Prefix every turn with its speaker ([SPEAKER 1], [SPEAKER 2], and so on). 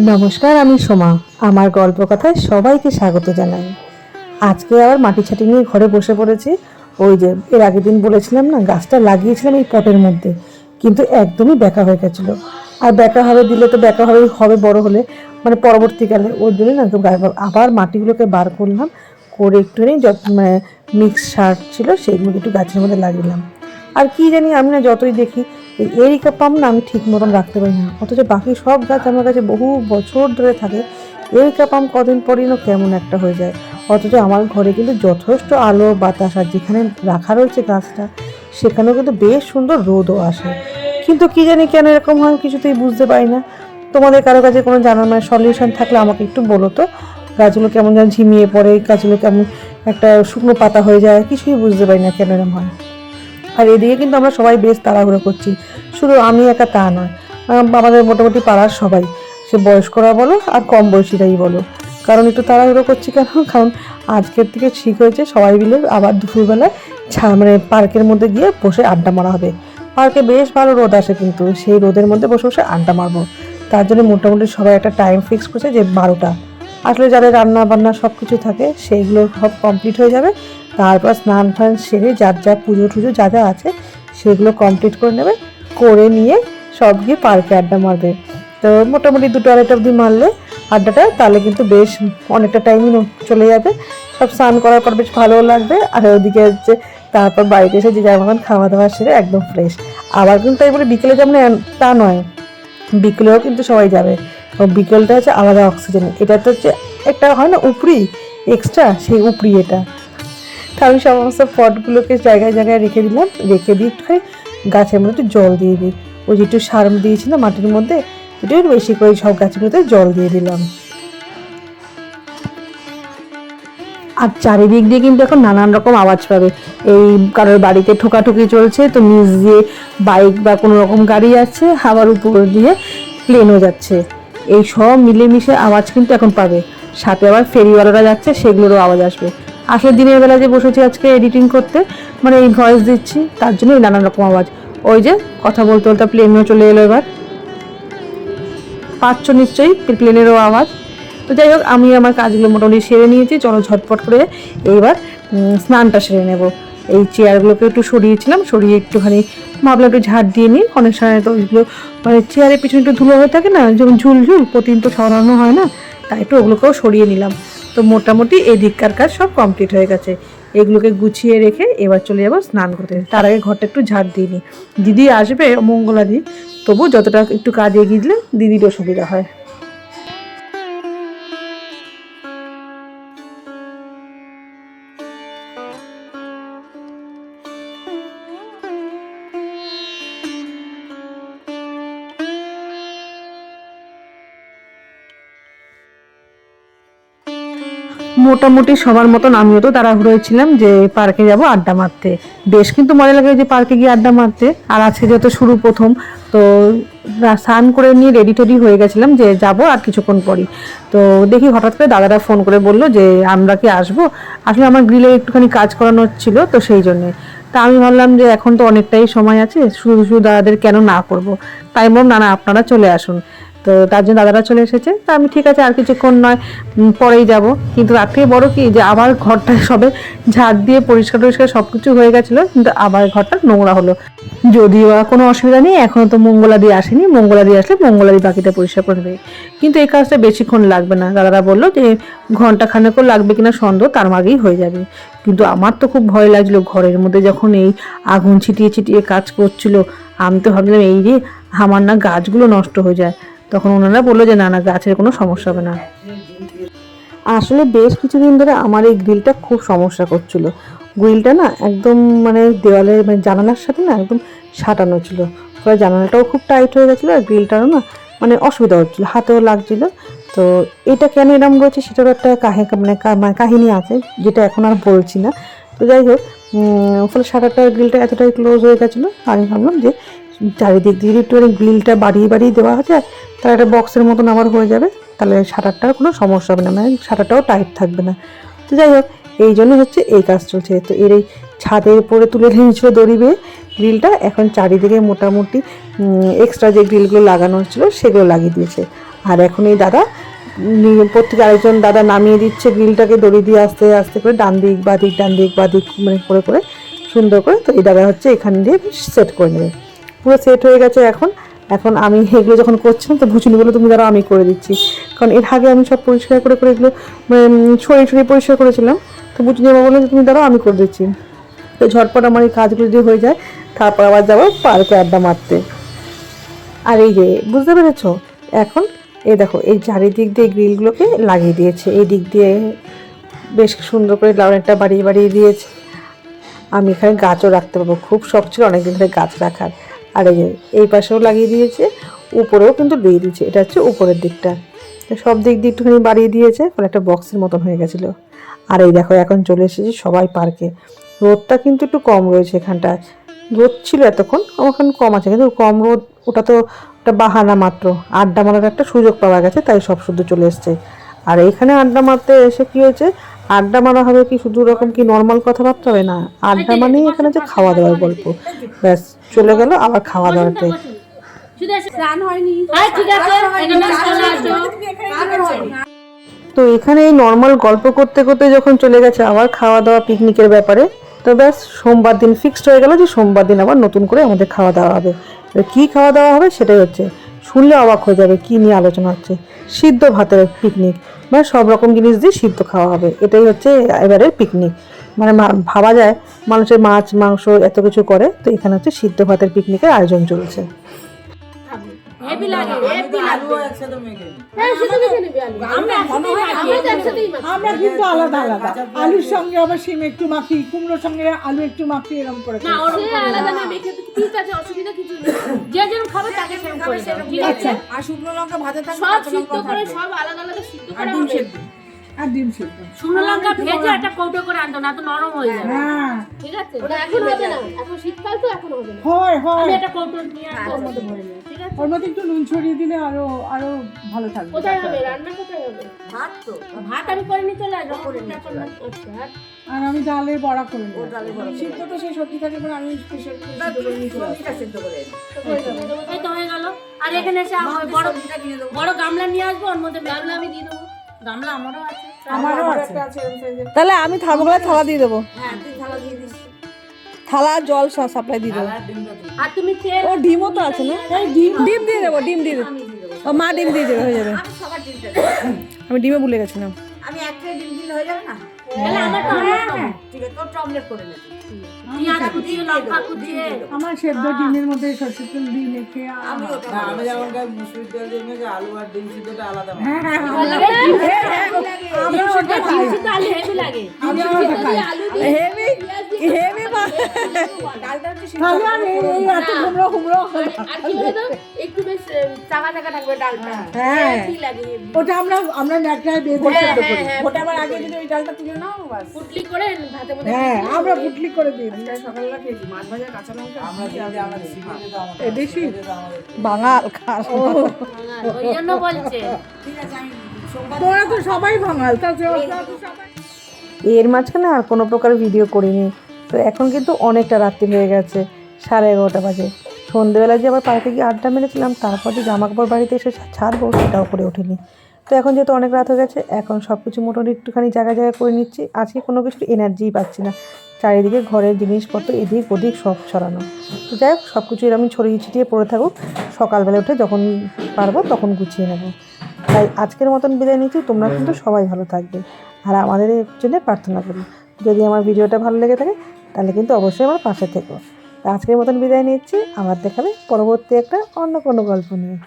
[SPEAKER 1] নমস্কার, আমি সোমা। আমার গল্প কথায় সবাইকে স্বাগত জানাই। আজকে আবার মাটি ছাটি নিয়ে ঘরে বসে পড়েছি। ওই যে এর আগের দিন বলেছিলাম না, গাছটা লাগিয়েছিলাম এই পটের মধ্যে, কিন্তু একদমই বেঁকা হয়ে গেছিলো। আর বেঁকা হবে দিলে তো বেঁকা হবে বড় হলে, মানে পরবর্তীকালে। ওর জন্য না আবার মাটিগুলোকে বার করলাম, করে একটুখানি মানে মিক্স সার ছিল সেইগুলোকে একটু গাছের মধ্যে লাগিলাম। আর কি জানি, আমি না যতই দেখি এই এরিকা পাম না আমি ঠিক মতন রাখতে পারি না, অথচ বাকি সব গাছ আমার কাছে বহু বছর ধরে থাকে। এরিকা পাম কদিন পরই না কেমন একটা হয়ে যায়। অথচ আমার ঘরে কিন্তু যথেষ্ট আলো বাতাস, আর যেখানে রাখা রয়েছে গাছটা সেখানেও কিন্তু বেশ সুন্দর রোদও আসে। কিন্তু কি জানি কেন এরকম হয়, কিছুতেই বুঝতে পারি না। তোমাদের কারো কাছে কোনো জানার মানে সলিউশন থাকলে আমাকে একটু বলো তো। গাছগুলো কেমন যেন ঝিমিয়ে পড়ে, গাছগুলো কেমন একটা শুকনো পাতা হয়ে যায়, কিছুই বুঝতে পারি না কেন এরকম হয়। আর এদিকে কিন্তু আমরা সবাই বেশ তাড়াহুড়ো করছি, শুধু আমি একা তা নয়, আমাদের মোটামুটি পাড়ার সবাই, সে বয়স্করা বলো আর কম বয়সীরাই বলো। কারণ একটু তাড়াহুড়ো করছি কেন, কারণ আজকের থেকে ঠিক হয়েছে সবাই মিলে আবার দুপুরবেলায় মানে পার্কের মধ্যে গিয়ে বসে আড্ডা মারা হবে। পার্কে বেশ ভালো রোদ আসে, কিন্তু সেই রোদের মধ্যে বসে বসে আড্ডা মারবো। তার জন্য মোটামুটি সবাই একটা টাইম ফিক্স করছে যে 12টা। আসলে যাদের রান্না বান্না সব কিছু থাকে সেইগুলো সব কমপ্লিট হয়ে যাবে, তারপর স্নান টান সেরে যার যা পুজো টুজো যা যা আছে সেগুলো কমপ্লিট করে নেবে, করে নিয়ে সব গিয়ে পার্কে আড্ডা মারবে। তো মোটামুটি 2টা-2:30 অবধি মারলে আড্ডাটা, তাহলে কিন্তু বেশ অনেকটা টাইমই চলে যাবে। সব স্নান করার পর বেশ ভালোও লাগবে। আর ওদিকে হচ্ছে তারপর বাড়িতে এসে যে যার মতন খাওয়া দাওয়া সেরে একদম ফ্রেশ। আবার কিন্তু তাই বলে বিকেলে যাবো না তা নয়, বিকেলেও কিন্তু সবাই যাবে। বিকেলটা হচ্ছে আলাদা অক্সিজেন, এটা তো হচ্ছে একটা হয় না উপরি এক্সট্রা, সেই উপরি এটা। তা আমি সমস্ত পটগুলোকে জায়গায় জায়গায় রেখে দিলাম, রেখে দিয়ে একটুখানি গাছের মধ্যে একটু জল দিয়ে দিই। ওই যে একটু সার দিয়েছিলাম মাটির মধ্যে, একটু বেশি করে সব গাছগুলোতে জল দিয়ে দিলাম। আর চারিদিক দিয়ে কিন্তু এখন নানান রকম আওয়াজ পাবে। এই কারোর বাড়িতে ঠোকাঠুকি চলছে, তো নিচ দিয়ে বাইক বা কোনো রকম গাড়ি যাচ্ছে, আবার উপর দিয়ে প্লেনও যাচ্ছে। এই সব মিলেমিশে আওয়াজ কিন্তু এখন পাবে। সাথে আবার ফেরিওয়ালারা যাচ্ছে, সেগুলোরও আওয়াজ আসবে। আসলে দিনের বেলা যে বসেছি আজকে এডিটিং করতে, মানে এই ভয়েস দিচ্ছি, তার জন্য এই নানান রকম আওয়াজ। ওই যে কথা বলতে বলতে প্লেনও চলে এলো, এবার পাচ্ছ নিশ্চয়ই প্লেনেরও আওয়াজ। তো যাই হোক, আমি আমার কাজগুলো মোটামুটি সেরে নিয়েছি, চলো ঝটপট করে এইবার স্নানটা সেরে নেব। এই চেয়ারগুলোকে একটু সরিয়েছিলাম, সরিয়ে একটুখানি ভাবলাম একটু ঝাড় দিয়ে নিই। অনেক সময় তো ওইগুলো মানে চেয়ারের পিছনে একটু ধুলো হয়ে থাকে না, যেমন ঝুলঝুল প্রতিদিন তো সরানো হয় না, তাই একটু ওগুলোকেও সরিয়ে নিলাম। তো মোটামুটি এই দিককার কাজ সব কমপ্লিট হয়ে গেছে। এগুলোকে গুছিয়ে রেখে এবার চলে যাবো স্নান করতে। তার আগে ঘরটা একটু ঝাড় দিয়ে নিই। দিদি আসবে মঙ্গলাদি, তবু যতটা একটু কাজ এগিয়ে দিলে দিদিরও সুবিধা হয়। মোটামুটি সবার মতন আমিও তো তাড়াহুড়ো হয়েছিলাম যে পার্কে যাব আড্ডা মারতে। বেশ কিন্তু মজা লাগে যে পার্কে গিয়ে আড্ডা মারতে। আর আজকে যেহেতু শুরু প্রথম, তো স্নান করে নিয়ে রেডি টেডি হয়ে গেছিলাম যে যাব আর কিছুক্ষণ পরই। তো দেখি হঠাৎ করে দাদারা ফোন করে বললো যে আমরা কি আসবো। আসলে আমার গ্রিলে একটুখানি কাজ করানোর ছিল, তো সেই জন্যে। তা আমি ভাবলাম যে এখন তো অনেকটাই সময় আছে, শুধু শুধু দাদাদের কেন না করব। তাই বললাম না না, আপনারা চলে আসুন। তো তার জন্য দাদারা চলে এসেছে। তা আমি ঠিক আছে আর কিছুক্ষণ নয়, পরেই যাব। কিন্তু তার থেকে বড় কি, যে আবার ঘরটা সবে ঝাড় দিয়ে পরিষ্কার টরিষ্কার সব কিছু হয়ে গেছিলো, কিন্তু আবার ঘরটা নোংরা হলো। যদিও কোনো অসুবিধা নেই, এখনও তো মঙ্গলাদি আসেনি, মঙ্গলাদি আসলে মঙ্গলাদি বাকিটা পরিষ্কার করে দেবে। কিন্তু এই কাজটা বেশিক্ষণ লাগবে না, দাদারা বললো যে ঘন্টা খানেকও লাগবে কিনা সন্দেহ, তার আগেই হয়ে যাবে। কিন্তু আমার তো খুব ভয় লাগছিলো, ঘরের মধ্যে যখন এই আগুন ছিটিয়ে ছিটিয়ে কাজ করছিল, আমি তো ভাবলাম এই রে আমার না গাছগুলো নষ্ট হয়ে যায়। তখন ওনারা বললো যে না না, গাছের কোনো সমস্যা হবে না। আসলে বেশ কিছুদিন ধরে আমার এই গ্রিলটা খুব সমস্যা করছিল। গ্রিলটা না একদম মানে দেওয়ালে মানে জানালার সাথে না একদম সাঁটানো ছিল, ফলে জানালাটাও খুব টাইট হয়ে গেছিলো, আর গ্রিলটারও না মানে অসুবিধা হচ্ছিলো, হাতেও লাগছিল। তো এটা কেন এরকম রয়েছে সেটারও একটা কাহিনী আছে, যেটা এখন আর বলছি না। তো যাই হোক, ফলে শাটারটা গ্রিলটা এতটাই ক্লোজ হয়ে গেছিলো, আমি ভাবলাম যে চারিদিক দিয়ে একটু গ্রিলটা বাড়িয়ে বাড়িয়ে দেওয়া যায়, তাহলে একটা বক্সের মতন আবার হয়ে যাবে, তাহলে শাটারটার কোনো সমস্যা হবে না, মানে শাটারটাও টাইট থাকবে না। তো যাই হোক, এই জন্য হচ্ছে এই কাজ চলছে। তো এর এই ছাদের উপরে তুলে নিয়েছিল দড়ি বেয়ে গ্রিলটা, এখন চারিদিকে মোটামুটি এক্সট্রা যে গ্রিলগুলো লাগানো হচ্ছিলো সেগুলো লাগিয়ে দিয়েছে। আর এখন এই দাদা প্রত্যেকে আরেকজন দাদা নামিয়ে দিচ্ছে গ্রিলটাকে দড়ি দিয়ে আস্তে আস্তে করে ডান দিক বাদিক মানে করে করে সুন্দর করে। তো এই দাদা হচ্ছে এখান দিয়ে সেট করে নেবে। পুরো সেট হয়ে গেছে। এখন এখন আমি এগুলো যখন করছিলাম তো ভুচুনি বলে তুমি দাঁড়াও আমি করে দিচ্ছি, কারণ এর আগে আমি সব পরিষ্কার করে করে এগুলো ছড়িয়ে পরিষ্কার করেছিলাম। তো ভুচুনি বাবা বললেন তুমি দাঁড়াও আমি করে দিচ্ছি। তো ঝটপট আমার এই কাজগুলো দিয়ে হয়ে যায়, তারপর আবার যাবো পার্কে আড্ডা মারতে। আর এই যে বুঝতে পেরেছো, এখন এই দেখো এই চারিদিক দিয়ে গ্রিলগুলোকে লাগিয়ে দিয়েছে, এই দিক দিয়ে বেশ সুন্দর করে অনেকটা বাড়িয়ে দিয়েছে। আমি এখানে গাছও রাখতে পারবো, খুব শখ ছিল অনেকদিন ধরে গাছ রাখার। আর এই পাশেও লাগিয়ে দিয়েছে, উপরেও কিন্তু দিয়ে দিয়েছে, এটা হচ্ছে উপরের দিকটা। সব দিক দিয়ে একটুখানি বাড়িয়ে দিয়েছে, ফলে একটা বক্সের মতন হয়ে গেছিলো। আর এই দেখো এখন চলে এসেছি সবাই পার্কে। রোদটা কিন্তু একটু কম রয়েছে এখানটায়, রোদ ছিল এতক্ষণ, এখন কম আছে, কিন্তু কম রোদ ওটা তো একটা বাহানা মাত্র, আড্ডা মারার একটা সুযোগ পাওয়া গেছে, তাই সব শুধু চলে এসছে। আর এইখানে আড্ডা মারতে এসে কি হয়েছে, আড্ডা মারা হবে কি শুধু রকম কি নর্মাল কথাবার্তা হবে না, আড্ডা মানেই এখানে যে খাওয়া দাওয়ার গল্প। ব্যাস চলে গেল আবার খাওয়া দাওয়াতে। তো এখানে এই নর্মাল গল্প করতে করতে যখন চলে গেছে আবার খাওয়া দাওয়া পিকনিকের ব্যাপারে, তো ব্যাস সোমবার দিন ফিক্সড হয়ে গেল যে সোমবার দিন আবার নতুন করে আমাদের খাওয়া দাওয়া হবে। কি খাওয়া দাওয়া হবে সেটাই হচ্ছে, শুনলে অবাক হয়ে যাবে কি নিয়ে আলোচনা হচ্ছে। সিদ্ধ ভাতের পিকনিক, মানে সব রকম জিনিস দিয়ে সিদ্ধ খাওয়া হবে, এটাই হচ্ছে এবারের পিকনিক। মানে ভাবা যায় মানুষের মাছ মাংস এত কিছু করে, তো এখানে হচ্ছে সিদ্ধ ভাতের পিকনিকের আয়োজন চলছে।
[SPEAKER 2] আমরা কিন্তু আলাদা আলাদা, আলুর সঙ্গে আবার শিম একটু মাখি, কুমড়োর সঙ্গে আলু একটু মাখি, এরকম করে
[SPEAKER 3] আলাদা না মেখে ঠিক আছে, অসুবিধা কিছু নেই, যে যেরকম খাবে তাকে সেরকম করে দাও। ঠিক আছে,
[SPEAKER 2] আর শুকনো লঙ্কা ভাতে থাকবে,
[SPEAKER 3] সব সিদ্ধ করে সব আলাদা আলাদা সিদ্ধ করে হবে।
[SPEAKER 2] আর ডিম সিদ্ধ,
[SPEAKER 3] শুকনো লঙ্কা ভেজে একটা কৌটো করে আনতো না, তো নরম হয়ে যাবে।
[SPEAKER 2] হ্যাঁ
[SPEAKER 3] ঠিক আছে, এখন হবে না, এখন শীতকাল তো এখন হবে না।
[SPEAKER 2] হয়
[SPEAKER 3] আমি একটা কৌটো নিয়ে ওর মধ্যে ভরে নেব। ঠিক আছে,
[SPEAKER 2] ওর মধ্যে একটু নুন ছড়িয়ে দিলে আরো আরো ভালো থাকবে।
[SPEAKER 3] কোথায় হবে রান্না, কোথায় হবে? ভাত তো, ভাত আমি করে নিয়ে চলে আসবো, করে নিয়ে চলে আসবো।
[SPEAKER 2] আর আমি ডালের বড়া করে নেব। সিদ্ধ তো সেই সবজি থাকে, মানে আমি স্পেশাল সিদ্ধ করে নিয়ে চলে আসবো। সিদ্ধ করে
[SPEAKER 3] এই তো হয়ে গেল। আর এখানে এসে বড় গামলা নিয়ে আসবো, ওর মধ্যে গামলা আমি দিয়ে দেবো। গামলা আমারও আছে,
[SPEAKER 2] আমারও আছে।
[SPEAKER 1] তাহলে আমি থার্মোকলে থালা দিয়ে দেবো,
[SPEAKER 3] হ্যাঁ তুই থালা দিয়ে দিস।
[SPEAKER 1] থালা জল সাপ্লাই দিয়ে দেবো।
[SPEAKER 3] আর তুমি তেল,
[SPEAKER 1] ও ডিমও তো আছে না, ডিম দিয়ে দেবো, ডিম দিয়ে দেবো। ও মা ডিম দিয়ে দেবে, হয়ে যাবে। আমি ডিমে ভুলে গেছিলাম।
[SPEAKER 2] আমি একটা ডিম দিলে হয়ে যাবে না?
[SPEAKER 3] তাহলে আমার তো
[SPEAKER 2] ঠিক আছে, তোর অমলেট করে নে।
[SPEAKER 3] পেঁয়াজ কুচিয়ে, লঙ্কা কুচিয়ে,
[SPEAKER 2] আমার সেদ্ধ ডিমের মধ্যে সরষের তেল দিয়ে মেখে
[SPEAKER 4] আমি যেমন মুসুর তেল দিয়ে মেখে আলু আর ডিম সিদ্ধটা আলাদা হয়।
[SPEAKER 2] হ্যাঁ হ্যাঁ
[SPEAKER 3] ভালো লাগে না?
[SPEAKER 2] আমরা ওটা খাই।
[SPEAKER 3] ডিম সিদ্ধ আলু হেভি লাগে।
[SPEAKER 2] আমি ওটা খাই।
[SPEAKER 1] হেভি হেভি
[SPEAKER 2] তাহলে আর এই এত কুমড়ো কুমড়ো
[SPEAKER 3] আর কি বলতো, একটু বেশ চাকা চাকা থাকবে ডালটা,
[SPEAKER 2] হ্যাঁ।
[SPEAKER 3] হেভি লাগে হেভি।
[SPEAKER 2] ওটা আমরা ন্যাকড়ায় বেঁধে
[SPEAKER 3] হ্যাঁ,
[SPEAKER 2] সেদ্ধ করি।
[SPEAKER 3] হ্যাঁ, হ্যাঁ।
[SPEAKER 2] ওটা আমার আগে যদি ওই ডালটা তুলে নাও বাস।
[SPEAKER 3] পুটলি করে ভাতের মধ্যে
[SPEAKER 2] হ্যাঁ আমরা পুটলি করে দিই। সকালবেলা খেয়েছি মাছ ভাজা কাঁচা লঙ্কা।
[SPEAKER 4] আমরা দিদি আমরা শিখে যেত আমাদের।
[SPEAKER 2] এদেশি
[SPEAKER 1] বাঙাল খাস।
[SPEAKER 3] ওই জন্য বলছে।
[SPEAKER 2] তোরা তো সবাই বাঙাল, তা সবাই।
[SPEAKER 1] এর মাঝখানে আর কোনো প্রকার ভিডিও করিনি। তো এখন কিন্তু অনেকটা রাত্রি হয়ে গেছে, 11:30 বাজে। সন্ধ্যেবেলা যে আবার পার্কে গিয়ে আড্ডা মেরেছিলাম, তারপর যে জামা কাপড় বাড়িতে এসে ছাড়বো সেটাও করে ওঠেনি। তো এখন যেহেতু অনেক রাত হয়ে গেছে, এখন সব কিছু মোটামুটি একটুখানি জায়গা করে নিচ্ছি। আজকে কোনো কিছুর এনার্জিই পাচ্ছি না, চারিদিকে ঘরের জিনিসপত্র এদিক ওদিক সব ছড়ানো। তো যাই হোক সব কিছু এরকম ছড়িয়ে ছিটিয়ে পড়ে থাকুক, সকালবেলা উঠে যখন পারবো তখন গুছিয়ে নেব। তাই আজকের মতন বিদায় নিচ্ছি। তোমরা কিন্তু সবাই ভালো থাকবে আর আমাদের জন্য প্রার্থনা করি। যদি আমার ভিডিওটা ভালো লেগে থাকে তাহলে কিন্তু অবশ্যই আমার পাশে থেকো। আজকের মতন বিদায় নিচ্ছি, আবার দেখাবে পরবর্তী একটা অন্য কোনো গল্প নিয়ে।